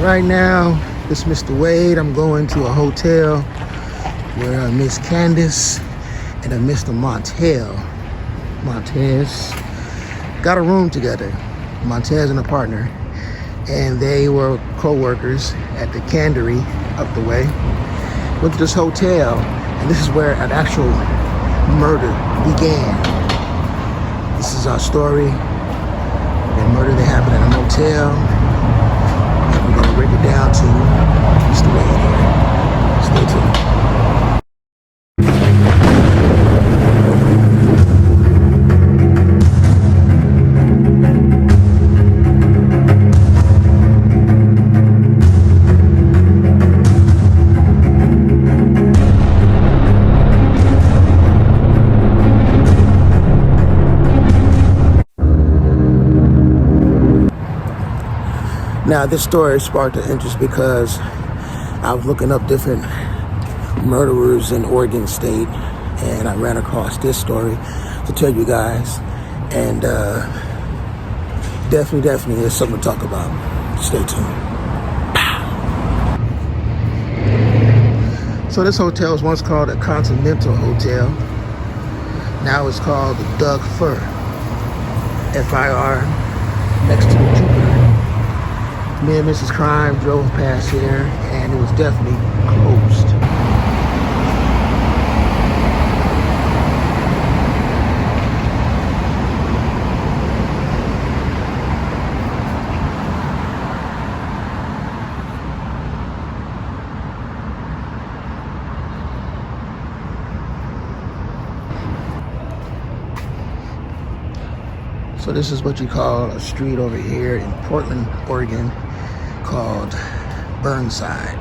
Right now, this is Mr. Wade. I'm going to a hotel where Miss Candice and a Mr. Montez got a room together. Montez and a partner, and they were co-workers at the Cannery up the way. Went to this hotel, and this is where an actual murder began. This is our story. The murder that happened at a motel. And we're gonna break it down to Mr. Wade here. Stay tuned. Now, this story sparked an interest because I was looking up different murderers in Oregon State, and I ran across this story to tell you guys. And definitely there's something to talk about. Stay tuned. So this hotel was once called a Continental Hotel. Now it's called the Doug Fir, F-I-R, next to the Jupiter. Me and Mrs. Crime drove past here, and it was definitely closed. So this is what you call a street over here in Portland, Oregon, called Burnside.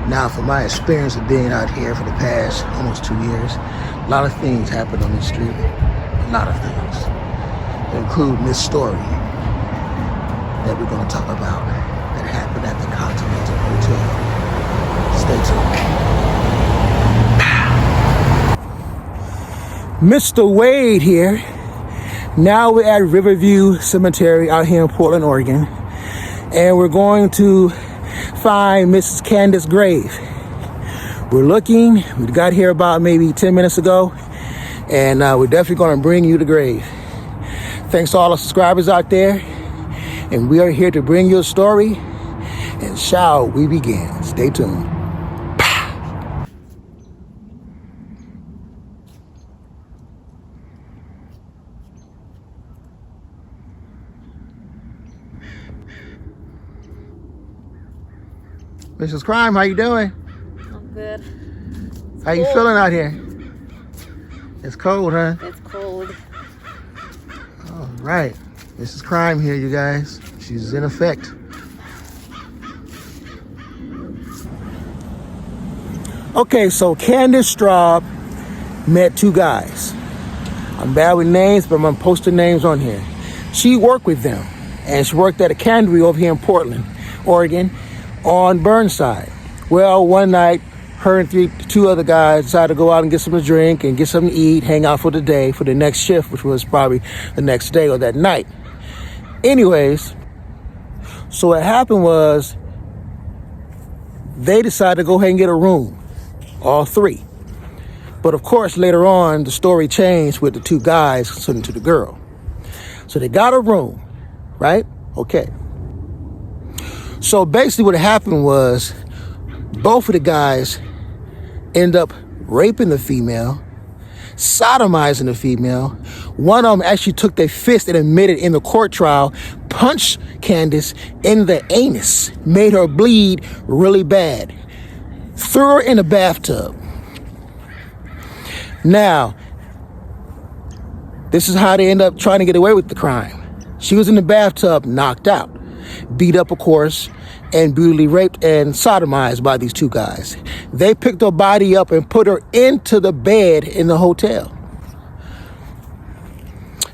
Now, from my experience of being out here for the past almost 2 years, a lot of things happen on this street. A lot of things, including this story that we're going to talk about that happened at the Continental Hotel. Stay tuned. Mr. Wade here. Now we're at Riverview Cemetery out here in Portland, Oregon. And we're going to find Mrs. Candice's grave. We're looking. We got here about maybe 10 minutes ago, and we're definitely going to bring you the grave. Thanks to all the subscribers out there, and we are here to bring you a story. And shall we begin? Stay tuned. Mrs. Crime, how you doing? I'm good. How you feeling out here? It's cold, huh? It's cold. All right. Mrs. Crime here, you guys. She's in effect. Okay, so Candice Straub met two guys. I'm bad with names, but I'm going to post the names on here. She worked with them, and she worked at a cannery over here in Portland, Oregon, on Burnside. Well, one night, her and two other guys decided to go out and get something to drink and get something to eat, hang out for the day, for the next shift, which was probably the next day or that night. Anyways, so what happened was they decided to go ahead and get a room, all three. But of course, later on, the story changed with the two guys sitting to the girl. So they got a room, right? Okay. So basically what happened was both of the guys end up raping the female, sodomizing the female. One of them actually took their fist and admitted in the court trial, punched Candice in the anus, made her bleed really bad, threw her in a bathtub. Now, this is how they end up trying to get away with the crime. She was in the bathtub, knocked out, beat up, of course, and brutally raped and sodomized by these two guys. They picked her body up and put her into the bed in the hotel.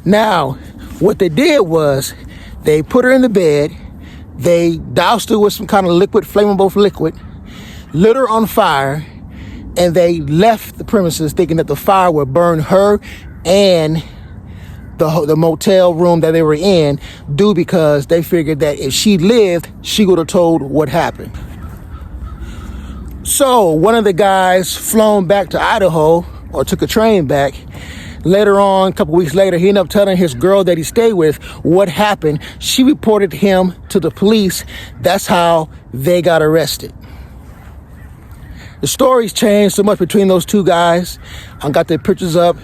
Now, what they did was they put her in the bed, they doused her with some kind of liquid, flammable liquid, lit her on fire, and they left the premises thinking that the fire would burn her and the motel room that they were in do, because they figured that if she lived, she would have told what happened. So one of the guys flown back to Idaho, or took a train back. Later on, a couple weeks later, he ended up telling his girl that he stayed with what happened. She reported him to the police. That's how they got arrested. The stories changed so much between those two guys. I got their pictures up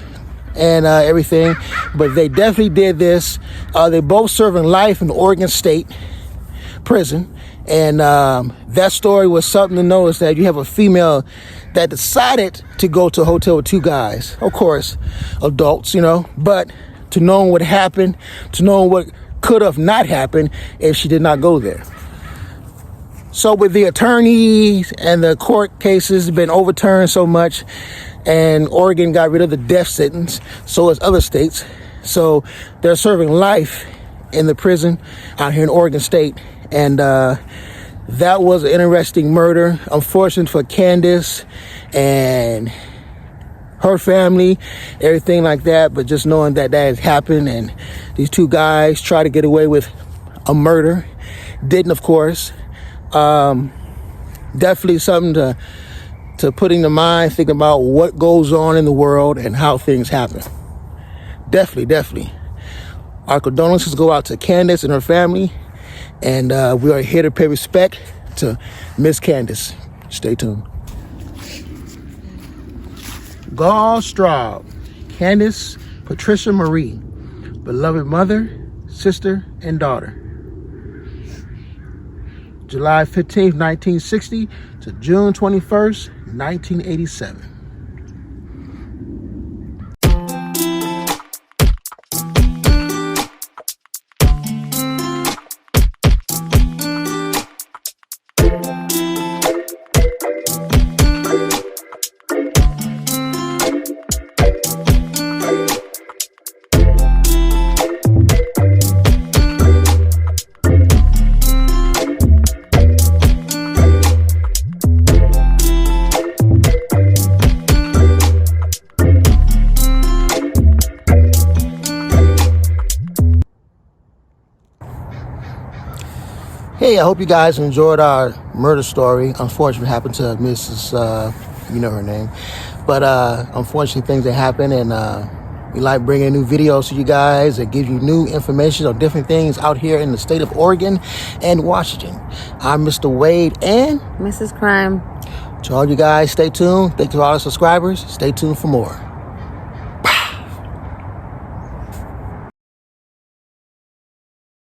and everything, but they definitely did this. They both serving life in Oregon State prison. And that story was something to notice, that you have a female that decided to go to a hotel with two guys, of course, adults, but to know what happened, to know what could have not happened if she did not go there. So with the attorneys and the court cases been overturned so much, and Oregon got rid of the death sentence, so as other states. So they're serving life in the prison out here in Oregon State. And that was an interesting murder. Unfortunate for Candice and her family, everything like that. But just knowing that has happened, and these two guys try to get away with a murder. Didn't, of course. Definitely something to put in the mind, think about what goes on in the world and how things happen. Definitely. Our condolences go out to Candice and her family. And we are here to pay respect to Miss Candice. Stay tuned. Straub, Candice Patricia Marie, beloved mother, sister, and daughter. July 15th, 1960 to June 21st, 1987. Hey, I hope you guys enjoyed our murder story. Unfortunately, it happened to Mrs. You know her name. But unfortunately, things that happen, and we like bringing new videos to you guys that give you new information on different things out here in the state of Oregon and Washington. I'm Mr. Wade and Mrs. Crime. To all you guys, stay tuned. Thank you to all our subscribers. Stay tuned for more.